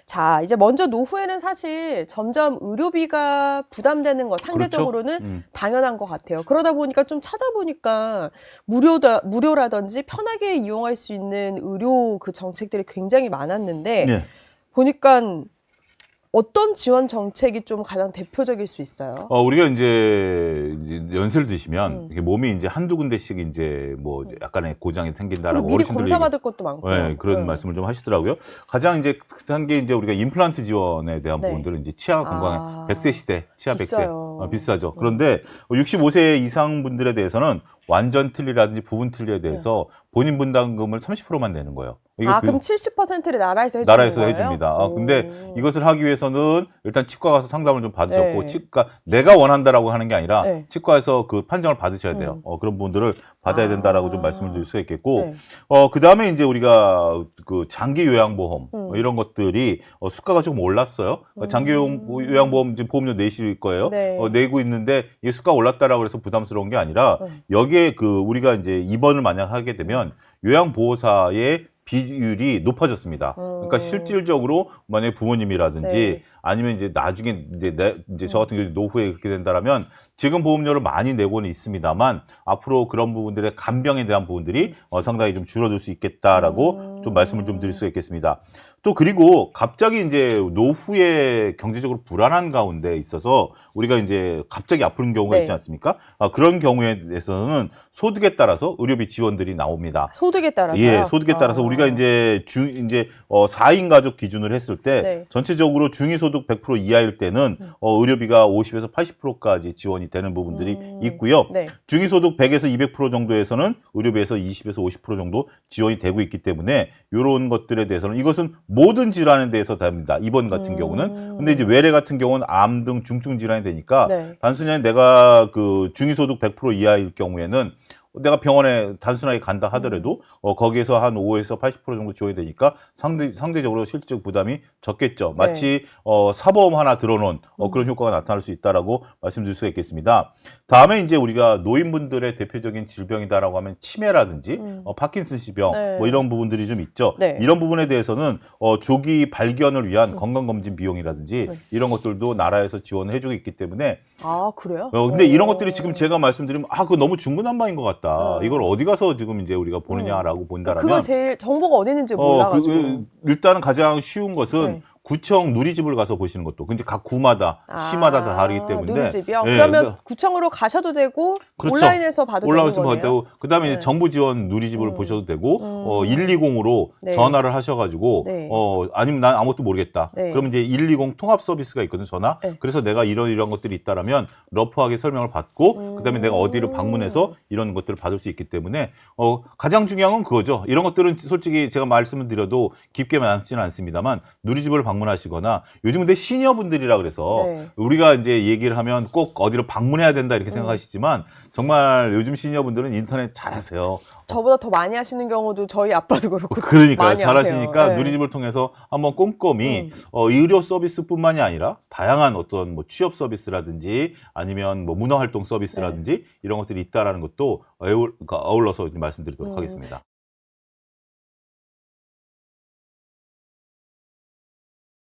자, 이제 먼저 노후에는 사실 점점 의료비가 부담되는 거 상대적으로는 그렇죠? 당연한 것 같아요. 그러다 보니까 좀 찾아보니까 무료라든지 편하게 이용할 수 있는 의료 그 정책들이 굉장히 많았는데 네. 보니까 어떤 지원 정책이 좀 가장 대표적일 수 있어요? 우리가 이제 연세를 드시면 이게 음. 몸이 이제 한두 군데씩 이제 뭐 약간의 고장이 그리고 생긴다라고 미리 어르신들이 검사 받을 것도 많고요. 네, 그런 말씀을 좀 하시더라고요. 가장 이제 한 게 이제 우리가 임플란트 지원에 대한 네. 부분들은 이제 치아 건강에 아, 100세 시대, 치아 100세 비싸요. 비싸죠. 그런데 65세 이상 분들에 대해서는 완전 틀니라든지 부분 틀니에 대해서 본인 분담금을 30%만 내는 거예요. 이게 그럼 70%를 나라에서 해주는 나라에서 거예요? 해줍니다. 근데 오. 이것을 하기 위해서는 일단 치과 가서 상담을 좀 받으셨고, 네. 치과, 내가 원한다라고 하는 게 아니라 네. 치과에서 그 판정을 받으셔야 돼요. 그런 부분들을 받아야 된다라고 좀 말씀을 드릴 수가 있겠고, 네. 그 다음에 이제 우리가 그 장기 요양보험, 음. 이런 것들이 수가가 조금 올랐어요. 장기 요양보험 지금 보험료 내실 거예요. 네. 내고 있는데 이게 수가 올랐다라고 해서 부담스러운 게 아니라 여기에 그 우리가 이제 입원을 만약 하게 되면 요양보호사의 비율이 높아졌습니다. 그러니까 실질적으로 만약에 부모님이라든지 네. 아니면 이제 나중에 이제 저 같은 경우 노후에 그렇게 된다라면 지금 보험료를 많이 내고는 있습니다만 앞으로 그런 부분들의 간병에 대한 부분들이 상당히 좀 줄어들 수 있겠다라고 좀 말씀을 좀 드릴 수 있겠습니다. 또 그리고 갑자기 이제 노후에 경제적으로 불안한 가운데 있어서 우리가 이제 갑자기 아픈 경우가 네. 있지 않습니까? 그런 경우에 대해서는 소득에 따라서 의료비 지원들이 나옵니다. 소득에 따라서요? 예, 소득에 따라서 우리가 이제 4인 가족 기준을 했을 때 네. 전체적으로 중위소득 100% 이하일 때는 의료비가 50에서 80%까지 지원이 되는 부분들이 있고요. 네. 중위소득 100에서 200% 정도에서는 의료비에서 20에서 50% 정도 지원이 되고 있기 때문에 이런 것들에 대해서는 이것은 모든 질환에 대해서 됩니다. 입원 같은 경우는. 근데 이제 외래 같은 경우는 암 등 중증 질환이 되니까 네. 단순히 내가 그 중위소득 100% 이하일 경우에는 내가 병원에 단순하게 간다 하더라도 거기에서 한 5에서 80% 정도 지원이 되니까 상대적으로 실질적 부담이 적겠죠. 마치 사보험 하나 들어놓은 그런 효과가 나타날 수 있다라고 말씀드릴 수가 있겠습니다. 다음에 이제 우리가 노인분들의 대표적인 질병이다라고 하면 치매라든지 파킨슨씨병 네. 뭐 이런 부분들이 좀 있죠. 네. 이런 부분에 대해서는 조기 발견을 위한 건강검진 비용이라든지 이런 것들도 나라에서 지원을 해주고 있기 때문에 아, 그래요? 근데 이런 것들이 지금 제가 말씀드리면 그거 너무 중구난방인 것 같다. 이걸 어디 가서 지금 이제 우리가 보느냐라고 본다라면 그건 제일 정보가 어디 있는지 몰라가지고. 일단은 가장 쉬운 것은 네. 구청 누리집을 가서 보시는 것도. 근데 각 구마다 시마다 다 다르기 때문에. 누리집이요? 예, 그러면 구청으로 가셔도 되고 그렇죠. 온라인에서 봐도 되는 온라인에서 거네요? 봐도 되고 그다음에 이제 네. 정부 지원 누리집을 보셔도 되고 120으로 네. 전화를 하셔가지고 네. 아니면 난 아무것도 모르겠다. 네. 그러면 이제 120 통합 서비스가 있거든 전화. 네. 그래서 내가 이런 것들이 있다라면 러프하게 설명을 받고 그다음에 내가 어디를 방문해서 이런 것들을 받을 수 있기 때문에 가장 중요한 건 그거죠. 이런 것들은 솔직히 제가 말씀을 드려도 깊게 남지는 않습니다만 누리집을 방문하시거나 요즘 근데 시니어분들이라 그래서 네. 우리가 이제 얘기를 하면 꼭 어디로 방문해야 된다 이렇게 생각하시지만 정말 요즘 시니어분들은 인터넷 잘하세요. 저보다 더 많이 하시는 경우도 저희 아빠도 그렇고 그러니까요. 많이 잘하시니까 하세요. 네. 누리집을 통해서 한번 꼼꼼히 의료 서비스뿐만이 아니라 다양한 어떤 뭐 취업 서비스라든지 아니면 뭐 문화활동 서비스라든지 이런 것들이 있다라는 것도 아울러서 말씀드리도록 하겠습니다.